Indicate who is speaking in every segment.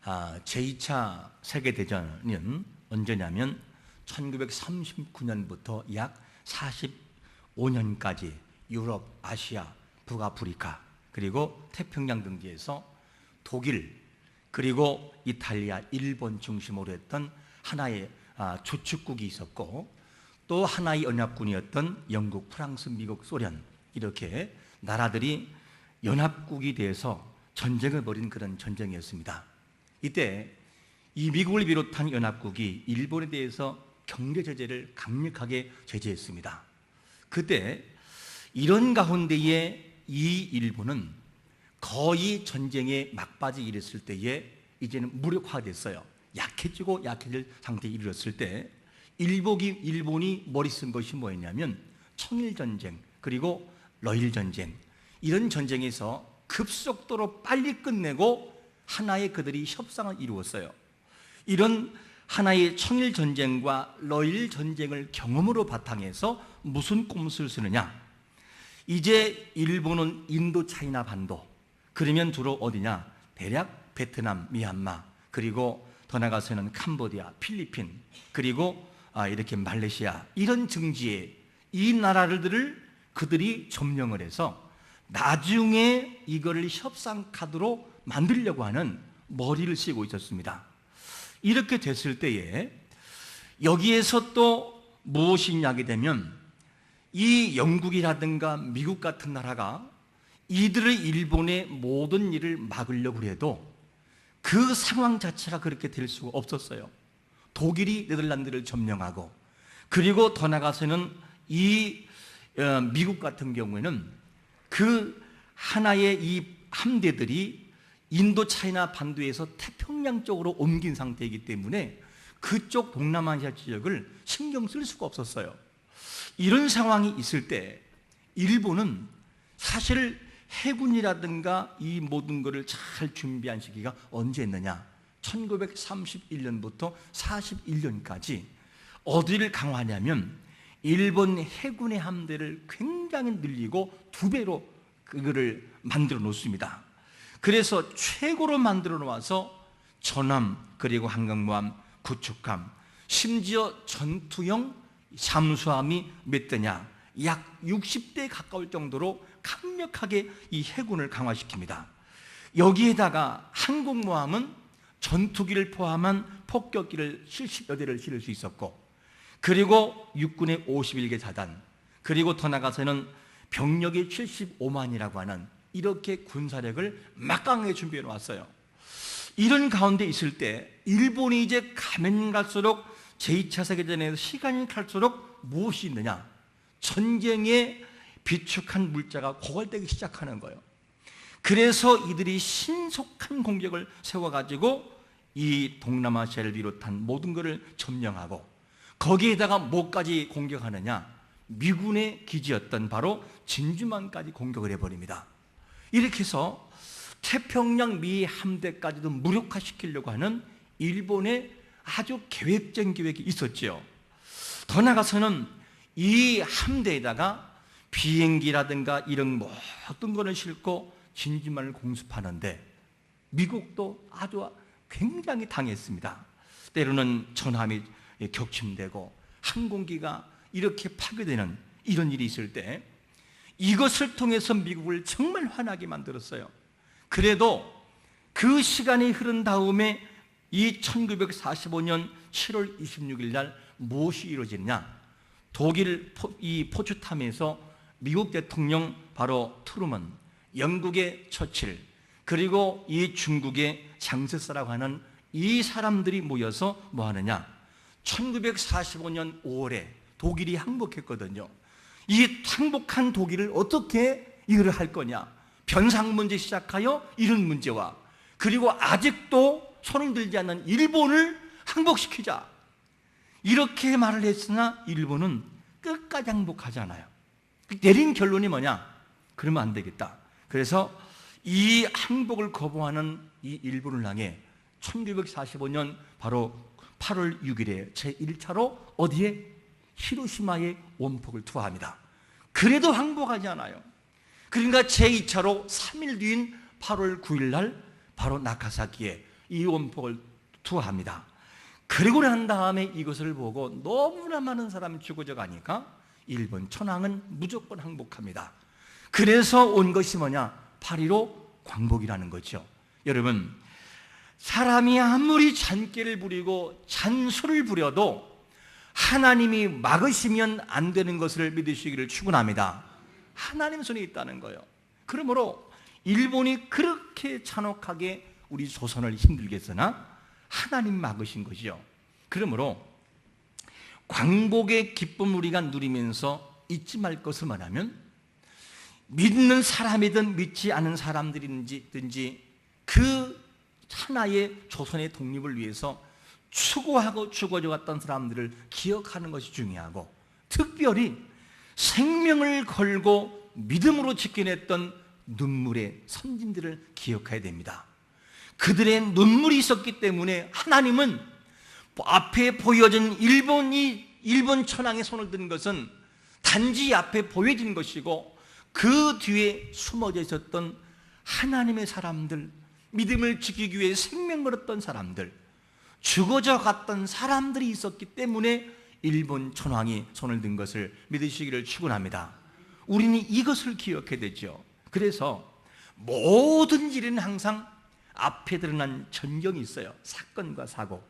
Speaker 1: 제2차 세계대전은 언제냐면 1939년부터 약 45년까지 유럽, 아시아, 북아프리카 그리고 태평양 등지에서 독일 그리고 이탈리아, 일본 중심으로 했던 하나의 주축국이 있었고, 또 하나의 연합군이었던 영국, 프랑스, 미국, 소련, 이렇게 나라들이 연합국이 돼서 전쟁을 벌인 그런 전쟁이었습니다. 이때 이 미국을 비롯한 연합국이 일본에 대해서 경제 제재를 강력하게 제재했습니다. 그때 이런 가운데에 이 일본은 거의 전쟁에 막바지 이르렀을 때에 이제는 무력화됐어요. 약해지고 약해질 상태에 이르렀을 때 일본이 머리 쓴 것이 뭐였냐면 청일전쟁 그리고 러일전쟁, 이런 전쟁에서 급속도로 빨리 끝내고 하나의 그들이 협상을 이루었어요. 이런 하나의 청일전쟁과 러일전쟁을 경험으로 바탕해서 무슨 꼼수를 쓰느냐, 이제 일본은 인도 차이나 반도, 그러면 주로 어디냐, 대략 베트남, 미얀마, 그리고 더 나가서는 캄보디아, 필리핀, 그리고 이렇게 말레이시아, 이런 증지에 이 나라들을 그들이 점령을 해서 나중에 이거를 협상 카드로 만들려고 하는 머리를 쓰고 있었습니다. 이렇게 됐을 때에 여기에서 또 무엇이 있냐게 되면 이 영국이라든가 미국 같은 나라가 이들의 일본의 모든 일을 막으려고 해도 그 상황 자체가 그렇게 될 수가 없었어요. 독일이 네덜란드를 점령하고, 그리고 더 나가서는 이 미국 같은 경우에는 그 하나의 이 함대들이 인도 차이나 반도에서 태평양 쪽으로 옮긴 상태이기 때문에 그쪽 동남아시아 지역을 신경 쓸 수가 없었어요. 이런 상황이 있을 때 일본은 사실 해군이라든가 이 모든 것을 잘 준비한 시기가 언제였느냐, 1931년부터 41년까지 어디를 강화하냐면 일본 해군의 함대를 굉장히 늘리고 2배로 그거를 만들어 놓습니다. 그래서 최고로 만들어 놓아서 전함, 그리고 항공모함, 구축함, 심지어 전투형 잠수함이 몇 대냐, 약 60대에 가까울 정도로 강력하게 이 해군을 강화시킵니다. 여기에다가 항공모함은 전투기를 포함한 폭격기를 70여 대를 실을 수 있었고, 그리고 육군의 51개 자단, 그리고 더 나가서는 병력이 75만이라고 하는 이렇게 군사력을 막강하게 준비해 놓았어요. 이런 가운데 있을 때 일본이 이제 가면 갈수록 제2차 세계대전에서 시간이 갈수록 무엇이 있느냐, 전쟁에 비축한 물자가 고갈되기 시작하는 거예요. 그래서 이들이 신속한 공격을 세워가지고 이 동남아시아를 비롯한 모든 것을 점령하고, 거기에다가 뭐까지 공격하느냐, 미군의 기지였던 바로 진주만까지 공격을 해버립니다. 이렇게 해서 태평양 미 함대까지도 무력화시키려고 하는 일본의 아주 계획적인 계획이 있었죠. 더 나가서는 이 함대에다가 비행기라든가 이런 모든 것을 싣고 진주만을 공습하는데 미국도 아주 굉장히 당했습니다. 때로는 전함이 격침되고 항공기가 이렇게 파괴되는 이런 일이 있을 때 이것을 통해서 미국을 정말 화나게 만들었어요. 그래도 그 시간이 흐른 다음에 이 1945년 7월 26일 날 무엇이 이루어지느냐, 독일 이 포츠담에서 미국 대통령 바로 트루먼, 영국의 처칠, 그리고 이 중국의 장세사라고 하는 이 사람들이 모여서 뭐 하느냐, 1945년 5월에 독일이 항복했거든요. 이 항복한 독일을 어떻게 이거를 할 거냐, 변상 문제 시작하여 이런 문제와, 그리고 아직도 손을 들지 않는 일본을 항복시키자, 이렇게 말을 했으나 일본은 끝까지 항복하지 않아요. 내린 결론이 뭐냐, 그러면 안 되겠다. 그래서 이 항복을 거부하는 이 일본을 향해 1945년 바로 8월 6일에 제1차로 어디에? 히로시마에 원폭을 투하합니다. 그래도 항복하지 않아요. 그러니까 제2차로 3일 뒤인 8월 9일 날 바로 나카사키에 이 원폭을 투하합니다. 그리고 난 다음에 이것을 보고 너무나 많은 사람이 죽어져 가니까 일본 천황은 무조건 항복합니다. 그래서 온 것이 뭐냐? 8.15 광복이라는 거죠. 여러분, 사람이 아무리 잔꾀를 부리고 잔소를 부려도 하나님이 막으시면 안 되는 것을 믿으시기를 축원합니다. 하나님 손에 있다는 거예요. 그러므로 일본이 그렇게 잔혹하게 우리 조선을 힘들게 했으나 하나님 막으신 것이죠. 그러므로 광복의 기쁨 우리가 누리면서 잊지 말 것을 말하면, 믿는 사람이든 믿지 않은 사람들이든지 그 하나의 조선의 독립을 위해서 추구하고 죽어져 갔던 사람들을 기억하는 것이 중요하고, 특별히 생명을 걸고 믿음으로 지켜냈던 눈물의 선진들을 기억해야 됩니다. 그들의 눈물이 있었기 때문에 하나님은 앞에 보여진 일본 천황의 손을 든 것은 단지 앞에 보여진 것이고, 그 뒤에 숨어져 있었던 하나님의 사람들, 믿음을 지키기 위해 생명 걸었던 사람들, 죽어져 갔던 사람들이 있었기 때문에 일본 천황이 손을 든 것을 믿으시기를 축원합니다. 우리는 이것을 기억해야 되죠. 그래서 모든 일에는 항상 앞에 드러난 전경이 있어요. 사건과 사고.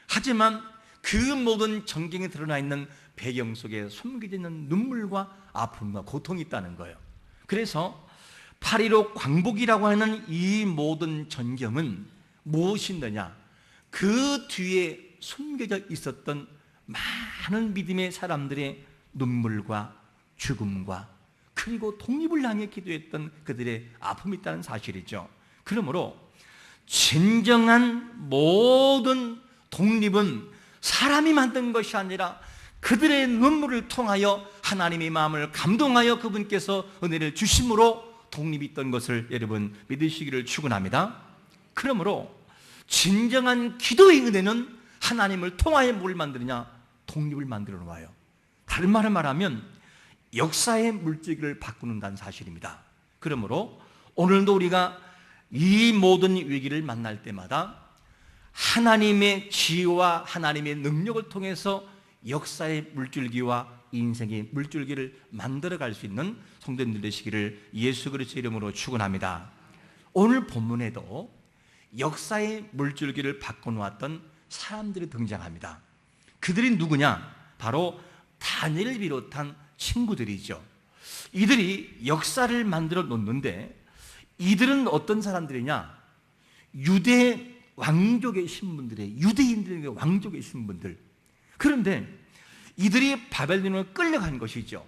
Speaker 1: 하지만 그 모든 전경에 드러나 있는 배경 속에 숨겨져 있는 눈물과 아픔과 고통이 있다는 거예요. 그래서 8.15 광복이라고 하는 이 모든 전경은 무엇이냐? 그 뒤에 숨겨져 있었던 많은 믿음의 사람들의 눈물과 죽음과 그리고 독립을 향해 기도했던 그들의 아픔이 있다는 사실이죠. 그러므로 진정한 모든 독립은 사람이 만든 것이 아니라 그들의 눈물을 통하여 하나님의 마음을 감동하여 그분께서 은혜를 주심으로 독립이 있던 것을 여러분 믿으시기를 축원합니다. 그러므로 진정한 기도의 은혜는 하나님을 통하여 뭘 만드느냐? 독립을 만들어 놓아요. 다른 말을 말하면 역사의 물질을 바꾸는다는 사실입니다. 그러므로 오늘도 우리가 이 모든 위기를 만날 때마다 하나님의 지혜와 하나님의 능력을 통해서 역사의 물줄기와 인생의 물줄기를 만들어갈 수 있는 성도님들 되시기를 예수 그리스도의 이름으로 축원합니다. 오늘 본문에도 역사의 물줄기를 바꿔놓았던 사람들이 등장합니다. 그들이 누구냐? 바로 다니엘을 비롯한 친구들이죠. 이들이 역사를 만들어 놓는데, 이들은 어떤 사람들이냐? 유대 왕족의 신분들의, 유대인들의 왕족의 신분들. 그런데 이들이 바벨론으로 끌려간 것이죠.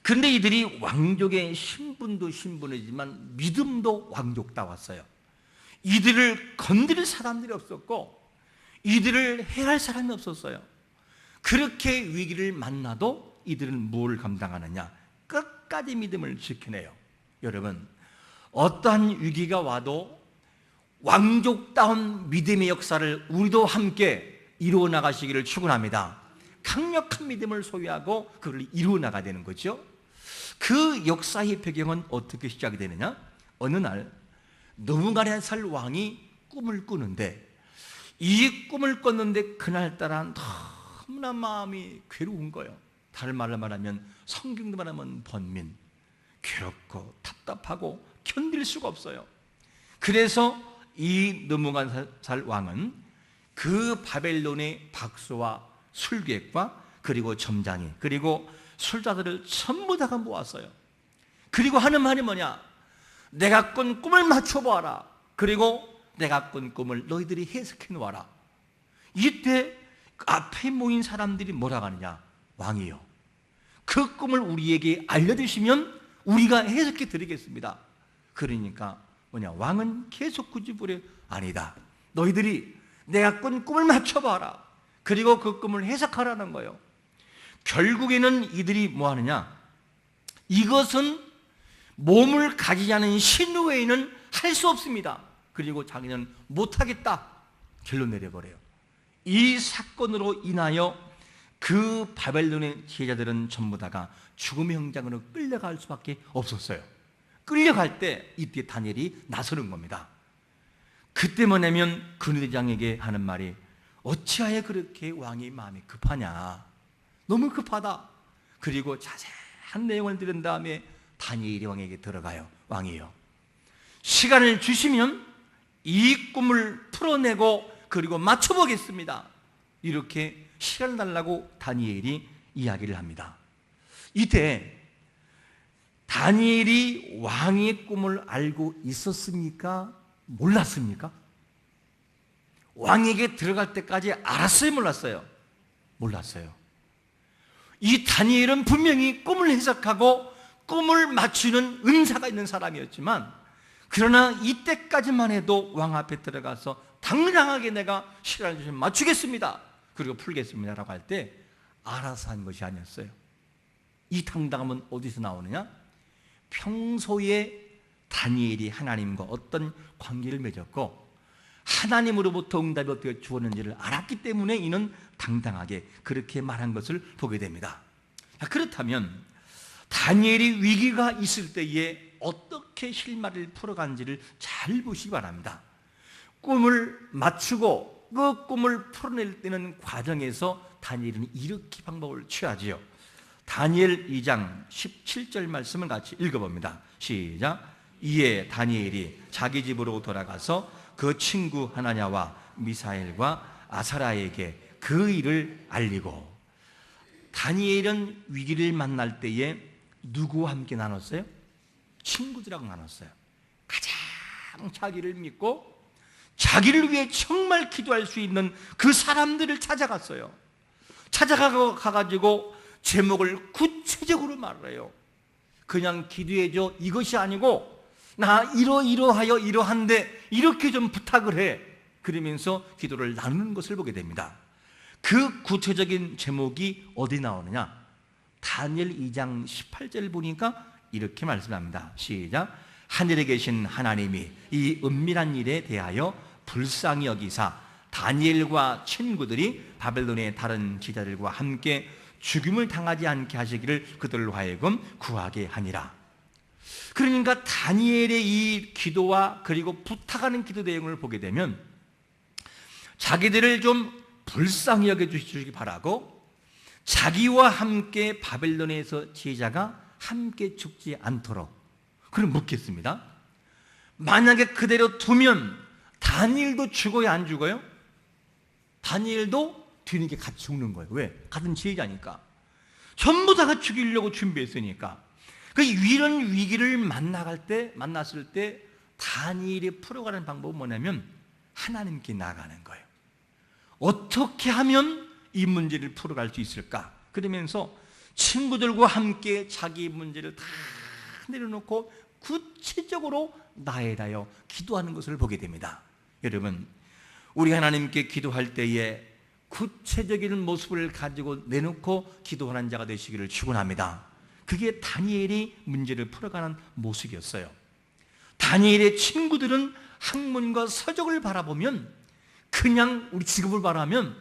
Speaker 1: 그런데 이들이 왕족의 신분도 신분이지만 믿음도 왕족다웠어요. 이들을 건드릴 사람들이 없었고 이들을 해할 사람이 없었어요. 그렇게 위기를 만나도 이들은 뭘 감당하느냐? 끝까지 믿음을 지켜내요. 여러분, 어떠한 위기가 와도 왕족다운 믿음의 역사를 우리도 함께 이루어 나가시기를 축원합니다. 강력한 믿음을 소유하고 그걸 이루어 나가야 되는 거죠. 그 역사의 배경은 어떻게 시작이 되느냐? 어느 날 느부갓네살 왕이 꿈을 꾸는데, 이 꿈을 꿨는데 그날따라 너무나 마음이 괴로운 거예요. 다른 말로 말하면, 성경도 말하면 번민, 괴롭고 답답하고 견딜 수가 없어요. 그래서 이 느부갓네살 왕은 그 바벨론의 박수와 술객과 그리고 점장이 그리고 술자들을 전부 다가 모았어요. 그리고 하는 말이 뭐냐? 내가 꾼 꿈을 맞춰보아라. 그리고 내가 꾼 꿈을 너희들이 해석해 놓아라. 이때 앞에 모인 사람들이 뭐라고 하느냐? 왕이요, 그 꿈을 우리에게 알려주시면 우리가 해석해 드리겠습니다. 그러니까 뭐냐? 왕은 계속 구지부려, 아니다, 너희들이 내가 꾼 꿈을 맞춰봐라. 그리고 그 꿈을 해석하라는 거예요. 결국에는 이들이 뭐 하느냐? 이것은 몸을 가지지 않은 신 외에는 할 수 없습니다. 그리고 자기는 못하겠다 결론 내려버려요. 이 사건으로 인하여 그 바벨론의 제자들은 전부 다가 죽음의 현장으로 끌려갈 수밖에 없었어요. 끌려갈 때 이때 다니엘이 나서는 겁니다. 그때 뭐냐면 근위대장에게 하는 말이 어찌하여 그렇게 왕이 마음이 급하냐, 너무 급하다. 그리고 자세한 내용을 들은 다음에 다니엘이 왕에게 들어가요. 왕이요, 시간을 주시면 이 꿈을 풀어내고 그리고 맞춰보겠습니다. 이렇게 시간을 달라고 다니엘이 이야기를 합니다. 이때 다니엘이 왕의 꿈을 알고 있었습니까? 몰랐습니까? 왕에게 들어갈 때까지 알았어요? 몰랐어요? 몰랐어요. 이 다니엘은 분명히 꿈을 해석하고 꿈을 맞추는 은사가 있는 사람이었지만, 그러나 이때까지만 해도 왕 앞에 들어가서 당당하게 내가 시간을 주시면 맞추겠습니다, 그리고 풀겠습니다 라고 할 때 알아서 한 것이 아니었어요. 이 당당함은 어디서 나오느냐? 평소에 다니엘이 하나님과 어떤 관계를 맺었고 하나님으로부터 응답이 어떻게 주었는지를 알았기 때문에 이는 당당하게 그렇게 말한 것을 보게 됩니다. 그렇다면 다니엘이 위기가 있을 때에 어떻게 실마리를 풀어간지를 잘 보시기 바랍니다. 꿈을 맞추고 그 꿈을 풀어낼 때는 과정에서 다니엘은 이렇게 방법을 취하지요. 다니엘 2장 17절 말씀을 같이 읽어봅니다. 시작. 이에 다니엘이 자기 집으로 돌아가서 그 친구 하나냐와 미사엘과 아사라에게 그 일을 알리고, 다니엘은 위기를 만날 때에 누구와 함께 나눴어요? 친구들하고 나눴어요. 가장 자기를 믿고 자기를 위해 정말 기도할 수 있는 그 사람들을 찾아갔어요. 찾아가가지고 제목을 구체적으로 말해요. 그냥 기도해줘 이것이 아니고 나 이러하여 이러한데 이렇게 좀 부탁을 해, 그러면서 기도를 나누는 것을 보게 됩니다. 그 구체적인 제목이 어디 나오느냐? 다니엘 2장 18절 보니까 이렇게 말씀합니다. 시작. 하늘에 계신 하나님이 이 은밀한 일에 대하여 불쌍히 여기사 다니엘과 친구들이 바벨론의 다른 지자들과 함께 죽임을 당하지 않게 하시기를 그들로 하여금 구하게 하니라. 그러니까 다니엘의 이 기도와 그리고 부탁하는 기도 내용을 보게 되면 자기들을 좀 불쌍히 여겨주시기 바라고, 자기와 함께 바벨론에서 제자가 함께 죽지 않도록. 그럼 묻겠습니다. 만약에 그대로 두면 다니엘도 죽어야 안 죽어요? 다니엘도 뒤늦게 같이 죽는 거예요. 왜? 같은 제자니까. 전부 다가 죽이려고 준비했으니까. 그 이런 위기를 만났을 때 다니엘이 풀어가는 방법은 뭐냐면 하나님께 나가는 거예요. 어떻게 하면 이 문제를 풀어갈 수 있을까? 그러면서 친구들과 함께 자기 문제를 다 내려놓고 구체적으로 나에 대하여 기도하는 것을 보게 됩니다. 여러분, 우리 하나님께 기도할 때에 구체적인 모습을 가지고 내놓고 기도하는 자가 되시기를 축원합니다. 그게 다니엘이 문제를 풀어가는 모습이었어요. 다니엘의 친구들은 학문과 서적을 바라보면, 그냥 우리 직업을 바라면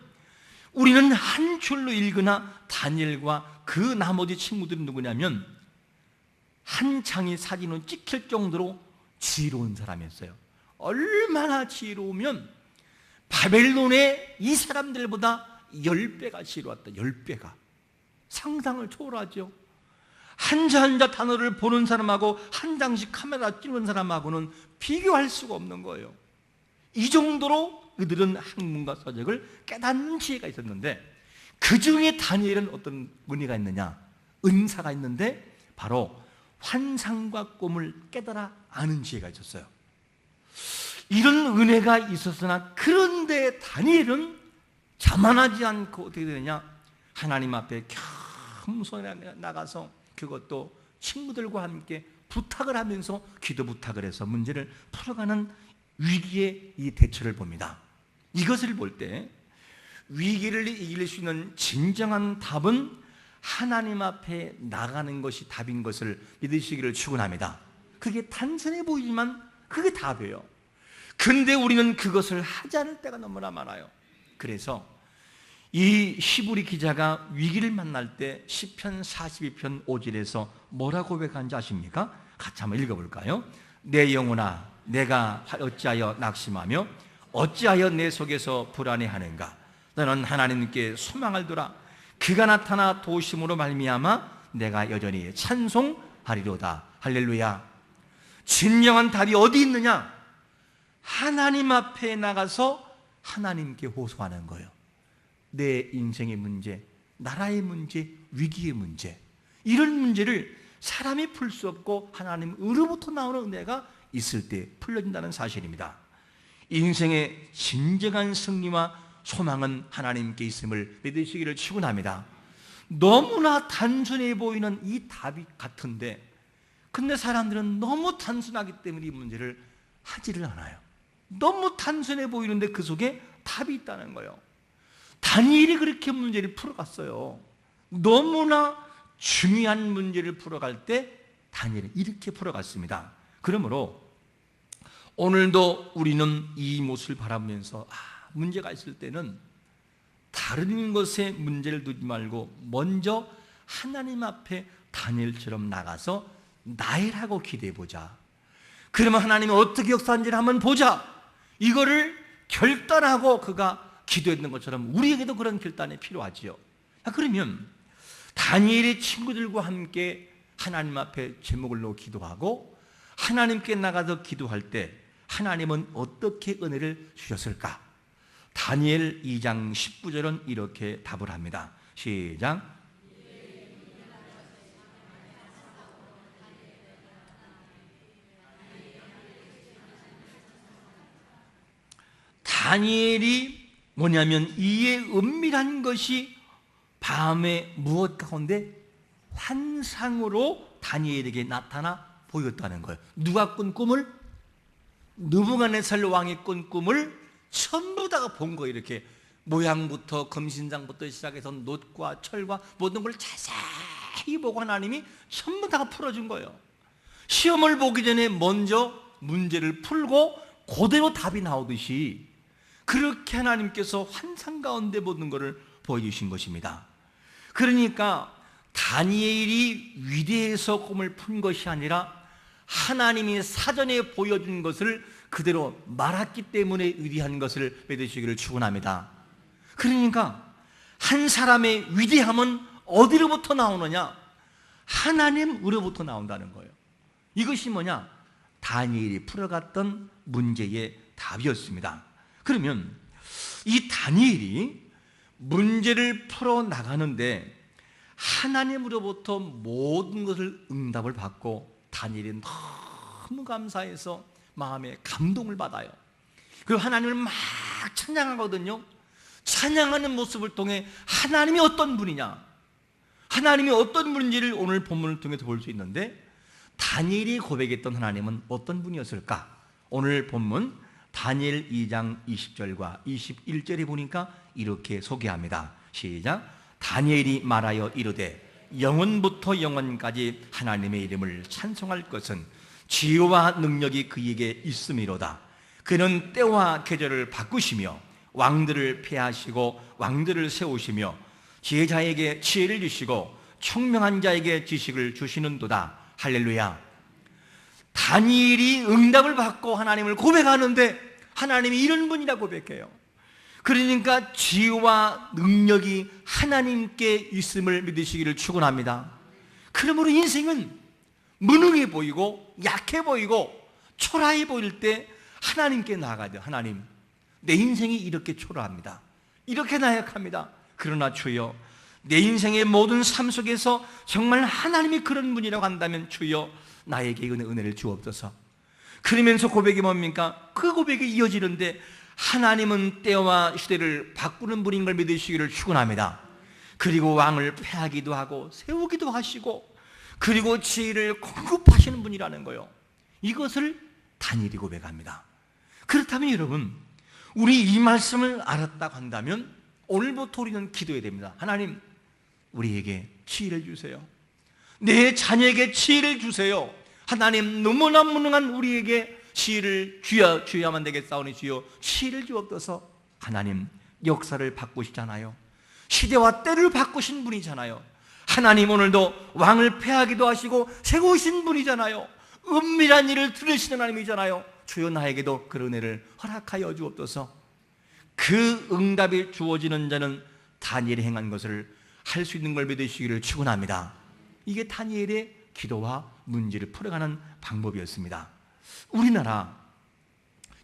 Speaker 1: 우리는 한 줄로 읽으나 다니엘과 그 나머지 친구들은 누구냐면 한 장의 사진으로 찍힐 정도로 지혜로운 사람이었어요. 얼마나 지혜로우면 바벨론의 이 사람들보다 10배가 지혜로웠다. 10배가. 상상을 초월하죠. 한자 한자 단어를 보는 사람하고 한 장씩 카메라 찍는 사람하고는 비교할 수가 없는 거예요. 이 정도로 그들은 학문과 서적을 깨닫는 지혜가 있었는데, 그 중에 다니엘은 어떤 은혜가 있느냐? 은사가 있는데 바로 환상과 꿈을 깨달아 아는 지혜가 있었어요. 이런 은혜가 있었으나, 그런데 다니엘은 자만하지 않고 어떻게 되느냐? 하나님 앞에 겸손히 나가서 그것도 친구들과 함께 부탁을 하면서 기도 부탁을 해서 문제를 풀어가는 위기의 이 대처를 봅니다. 이것을 볼 때 위기를 이길 수 있는 진정한 답은 하나님 앞에 나가는 것이 답인 것을 믿으시기를 축원합니다. 그게 단순해 보이지만 그게 답이에요. 근데 우리는 그것을 하지 않을 때가 너무나 많아요. 그래서 이 히브리 기자가 위기를 만날 때 시편 42편 5절에서 뭐라고 고백한지 아십니까? 같이 한번 읽어볼까요? 내 영혼아 내가 어찌하여 낙심하며 어찌하여 내 속에서 불안해하는가? 너는 하나님께 소망을 두라. 그가 나타나 도우심으로 말미암아 내가 여전히 찬송하리로다. 할렐루야. 진정한 답이 어디 있느냐? 하나님 앞에 나가서 하나님께 호소하는 거예요. 내 인생의 문제, 나라의 문제, 위기의 문제, 이런 문제를 사람이 풀 수 없고 하나님으로부터 나오는 은혜가 있을 때 풀려진다는 사실입니다. 인생의 진정한 승리와 소망은 하나님께 있음을 믿으시기를 축원합니다. 너무나 단순해 보이는 이 답이 같은데, 근데 사람들은 너무 단순하기 때문에 이 문제를 하지를 않아요. 너무 단순해 보이는데 그 속에 답이 있다는 거예요. 다니엘이 그렇게 문제를 풀어갔어요. 너무나 중요한 문제를 풀어갈 때 다니엘은 이렇게 풀어갔습니다. 그러므로 오늘도 우리는 이 모습을 바라보면서 문제가 있을 때는 다른 것에 문제를 두지 말고 먼저 하나님 앞에 다니엘처럼 나가서 나일하고 기대해보자. 그러면 하나님이 어떻게 역사하는지를 한번 보자. 이거를 결단하고 그가 기도했던 것처럼 우리에게도 그런 결단이 필요하지요. 그러면 다니엘의 친구들과 함께 하나님 앞에 제목을 놓고 기도하고 하나님께 나가서 기도할 때 하나님은 어떻게 은혜를 주셨을까? 다니엘 2장 19절은 이렇게 답을 합니다. 시작. 다니엘이 뭐냐면 이에 은밀한 것이 밤에 무엇 가운데 환상으로 다니엘에게 나타나 보였다는 거예요. 누가 꾼 꿈을? 느부갓네살 왕이 꾼 꿈을 전부 다 본 거예요. 이렇게 모양부터 금신장부터 시작해서 놋과 철과 모든 걸 자세히 보고 하나님이 전부 다 풀어준 거예요. 시험을 보기 전에 먼저 문제를 풀고 그대로 답이 나오듯이 그렇게 하나님께서 환상 가운데 모든 것을 보여주신 것입니다. 그러니까 다니엘이 위대해서 꿈을 푼 것이 아니라 하나님이 사전에 보여준 것을 그대로 말했기 때문에 위대한 것을 믿으시기를 축원합니다. 그러니까 한 사람의 위대함은 어디로부터 나오느냐? 하나님으로부터 나온다는 거예요. 이것이 뭐냐? 다니엘이 풀어갔던 문제의 답이었습니다. 그러면 이 다니엘이 문제를 풀어나가는데 하나님으로부터 모든 것을 응답을 받고 다니엘이 너무 감사해서 마음에 감동을 받아요. 그리고 하나님을 막 찬양하거든요. 찬양하는 모습을 통해 하나님이 어떤 분이냐, 하나님이 어떤 분인지를 오늘 본문을 통해서 볼 수 있는데 다니엘이 고백했던 하나님은 어떤 분이었을까? 오늘 본문 다니엘 2장 20절과 21절에 보니까 이렇게 소개합니다. 시작. 다니엘이 말하여 이르되 영원부터 영원까지 하나님의 이름을 찬송할 것은 지혜와 능력이 그에게 있음이로다. 그는 때와 계절을 바꾸시며 왕들을 폐하시고 왕들을 세우시며 지혜자에게 지혜를 주시고 총명한 자에게 지식을 주시는도다. 할렐루야. 다니엘이 응답을 받고 하나님을 고백하는데 하나님이 이런 분이라고 고백해요. 그러니까 지혜와 능력이 하나님께 있음을 믿으시기를 축원합니다. 그러므로 인생은 무능해 보이고 약해 보이고 초라해 보일 때 하나님께 나아가야 돼요. 하나님, 내 인생이 이렇게 초라합니다. 이렇게 나약합니다. 그러나 주여, 내 인생의 모든 삶 속에서 정말 하나님이 그런 분이라고 한다면 주여, 나에게 은혜를 주옵소서. 그러면서 고백이 뭡니까? 그 고백이 이어지는데 하나님은 때와 시대를 바꾸는 분인 걸 믿으시기를 축원합니다. 그리고 왕을 폐하기도 하고 세우기도 하시고 그리고 지혜를 공급하시는 분이라는 거예요. 이것을 다니엘이 고백합니다. 그렇다면 여러분, 우리 이 말씀을 알았다고 한다면 오늘부터 우리는 기도해야 됩니다. 하나님, 우리에게 지혜를 주세요. 내 자녀에게 지혜를 주세요. 하나님, 너무나 무능한 우리에게 지혜를 주야만 되겠사오니 주여 지혜를 주옵소서. 하나님, 역사를 바꾸시잖아요. 시대와 때를 바꾸신 분이잖아요. 하나님, 오늘도 왕을 폐하기도 하시고 세우신 분이잖아요. 은밀한 일을 들으시는 하나님이잖아요. 주여 나에게도 그런 은혜를 허락하여 주옵소서. 그 응답이 주어지는 자는 다니엘이 행한 것을 할 수 있는 걸 믿으시기를 축원합니다. 이게 다니엘의 기도와 문제를 풀어가는 방법이었습니다. 우리나라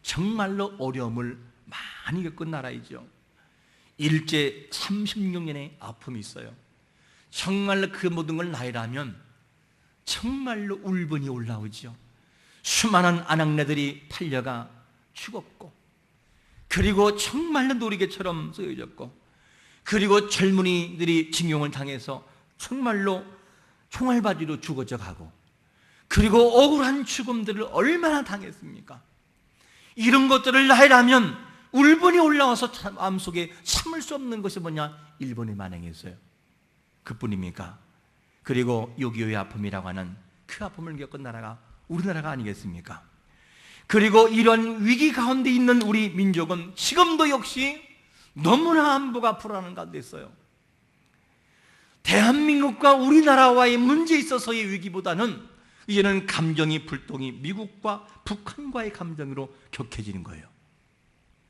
Speaker 1: 정말로 어려움을 많이 겪은 나라이죠. 일제 36년의 아픔이 있어요. 정말로 그 모든 걸 나열하면 정말로 울분이 올라오죠. 수많은 아낙네들이 팔려가 죽었고, 그리고 정말로 놀이개처럼 쓰여졌고, 그리고 젊은이들이 징용을 당해서 정말로 총알바지로 죽어져 가고, 그리고 억울한 죽음들을 얼마나 당했습니까? 이런 것들을 나열하면 울분이 올라와서 마음속에 참을 수 없는 것이 뭐냐? 일본이 만행했어요. 그뿐입니까? 그리고 6.25의 아픔이라고 하는 그 아픔을 겪은 나라가 우리나라가 아니겠습니까? 그리고 이런 위기 가운데 있는 우리 민족은 지금도 역시 너무나 안보가 불안한 가운데 있어요. 대한민국과 우리나라와의 문제에 있어서의 위기보다는 이제는 감정이 불똥이 미국과 북한과의 감정으로 격해지는 거예요.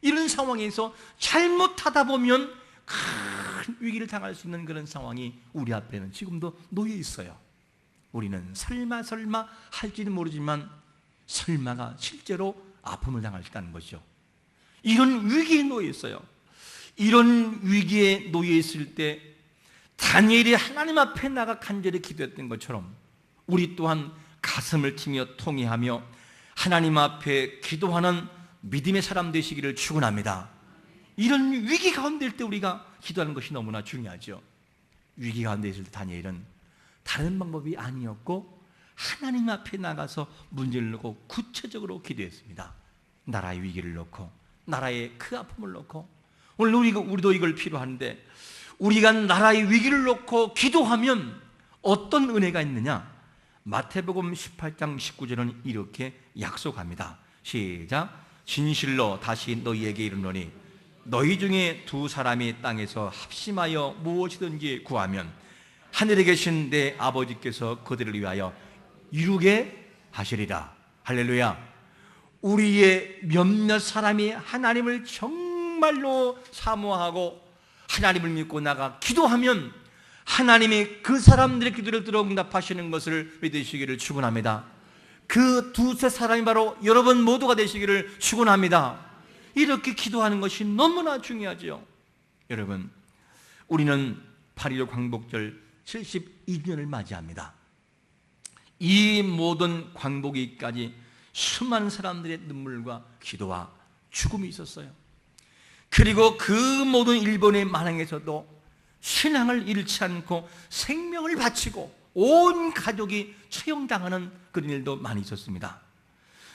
Speaker 1: 이런 상황에서 잘못하다 보면 큰 위기를 당할 수 있는 그런 상황이 우리 앞에는 지금도 놓여 있어요. 우리는 설마 할지는 모르지만 설마가 실제로 아픔을 당할 수 있다는 것이죠. 이런 위기에 놓여 있어요. 이런 위기에 놓여 있을 때 다니엘이 하나님 앞에 나가 간절히 기도했던 것처럼 우리 또한 가슴을 치며 통회하며 하나님 앞에 기도하는 믿음의 사람 되시기를 축원합니다. 이런 위기 가운데 일 때 우리가 기도하는 것이 너무나 중요하죠. 위기 가운데 있을 때 다니엘은 다른 방법이 아니었고 하나님 앞에 나가서 문제를 놓고 구체적으로 기도했습니다. 나라의 위기를 놓고, 나라의 그 아픔을 놓고. 오늘 우리도 이걸 필요한데, 우리가 나라의 위기를 놓고 기도하면 어떤 은혜가 있느냐? 마태복음 18장 19절은 이렇게 약속합니다. 시작. 진실로 다시 너희에게 이르노니 너희 중에 두 사람이 땅에서 합심하여 무엇이든지 구하면 하늘에 계신 내 아버지께서 그들을 위하여 이루게 하시리라. 할렐루야. 우리의 몇몇 사람이 하나님을 정말로 사모하고 하나님을 믿고 나가 기도하면 하나님이 그 사람들의 기도를 들어 응답하시는 것을 믿으시기를 축원합니다. 그 두세 사람이 바로 여러분 모두가 되시기를 축원합니다. 이렇게 기도하는 것이 너무나 중요하죠. 여러분, 우리는 8.15 광복절 72주년을 맞이합니다. 이 모든 광복일까지 수많은 사람들의 눈물과 기도와 죽음이 있었어요. 그리고 그 모든 일본의 만행에서도 신앙을 잃지 않고 생명을 바치고 온 가족이 처형당하는 그런 일도 많이 있었습니다.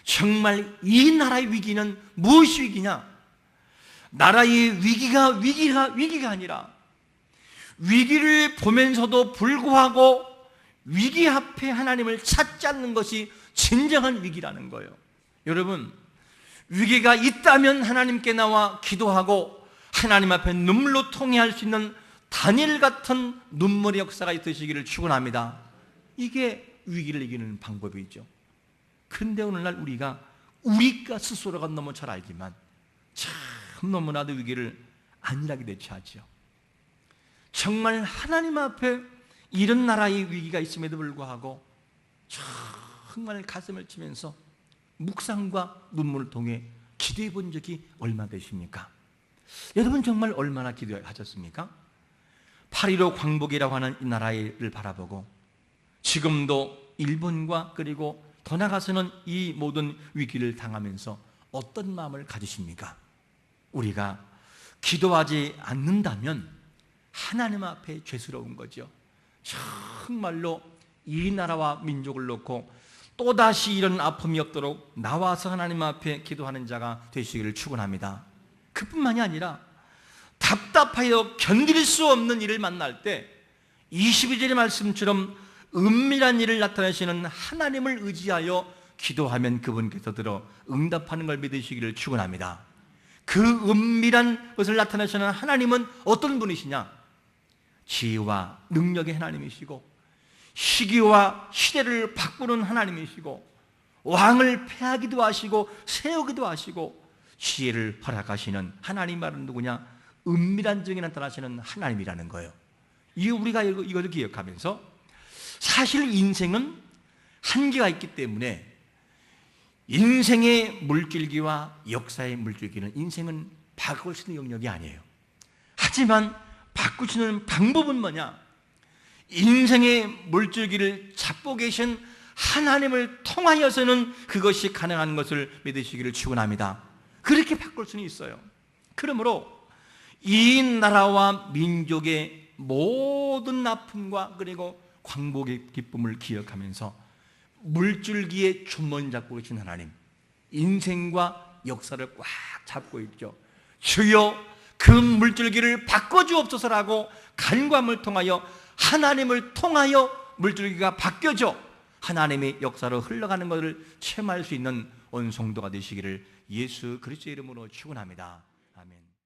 Speaker 1: 정말 이 나라의 위기는 무엇이 위기냐? 나라의 위기가 아니라 위기를 보면서도 불구하고 위기 앞에 하나님을 찾지 않는 것이 진정한 위기라는 거예요. 여러분, 위기가 있다면 하나님께 나와 기도하고 하나님 앞에 눈물로 통회할 수 있는 다니엘 같은 눈물의 역사가 있으시기를 축원합니다. 이게 위기를 이기는 방법이죠. 그런데 오늘날 우리가 스스로가 너무 잘 알지만 참 너무나도 위기를 안일하게 대처하죠. 정말 하나님 앞에 이런 나라의 위기가 있음에도 불구하고 정말 가슴을 치면서 묵상과 눈물을 통해 기도해 본 적이 얼마 되십니까? 여러분 정말 얼마나 기도하셨습니까? 8.15 광복이라고 하는 이 나라를 바라보고 지금도 일본과 그리고 더 나아가서는 이 모든 위기를 당하면서 어떤 마음을 가지십니까? 우리가 기도하지 않는다면 하나님 앞에 죄스러운 거죠. 정말로 이 나라와 민족을 놓고 또다시 이런 아픔이 없도록 나와서 하나님 앞에 기도하는 자가 되시기를 축원합니다. 그뿐만이 아니라 답답하여 견딜 수 없는 일을 만날 때 22절의 말씀처럼 은밀한 일을 나타내시는 하나님을 의지하여 기도하면 그분께서 들어 응답하는 걸 믿으시기를 축원합니다. 그 은밀한 것을 나타내시는 하나님은 어떤 분이시냐? 지혜와 능력의 하나님이시고 시기와 시대를 바꾸는 하나님이시고 왕을 패하기도 하시고 세우기도 하시고 지혜를 허락하시는 하나님 말은 누구냐? 은밀한 중에 나타나시는 하나님이라는 거예요. 이게 우리가 이것을 기억하면서 사실 인생은 한계가 있기 때문에 인생의 물줄기와 역사의 물줄기는 인생은 바꿀 수 있는 영역이 아니에요. 하지만 바꿀 수 있는 방법은 뭐냐? 인생의 물줄기를 잡고 계신 하나님을 통하여서는 그것이 가능한 것을 믿으시기를 축원합니다. 그렇게 바꿀 수는 있어요. 그러므로 이 나라와 민족의 모든 아픔과 그리고 광복의 기쁨을 기억하면서 물줄기에 주머니 잡고 계신 하나님, 인생과 역사를 꽉 잡고 있죠. 주여 그 물줄기를 바꿔주옵소서라고 간구함을 통하여 하나님을 통하여 물줄기가 바뀌어져 하나님의 역사로 흘러가는 것을 체험할 수 있는 온 성도가 되시기를 예수 그리스도의 이름으로 축원합니다.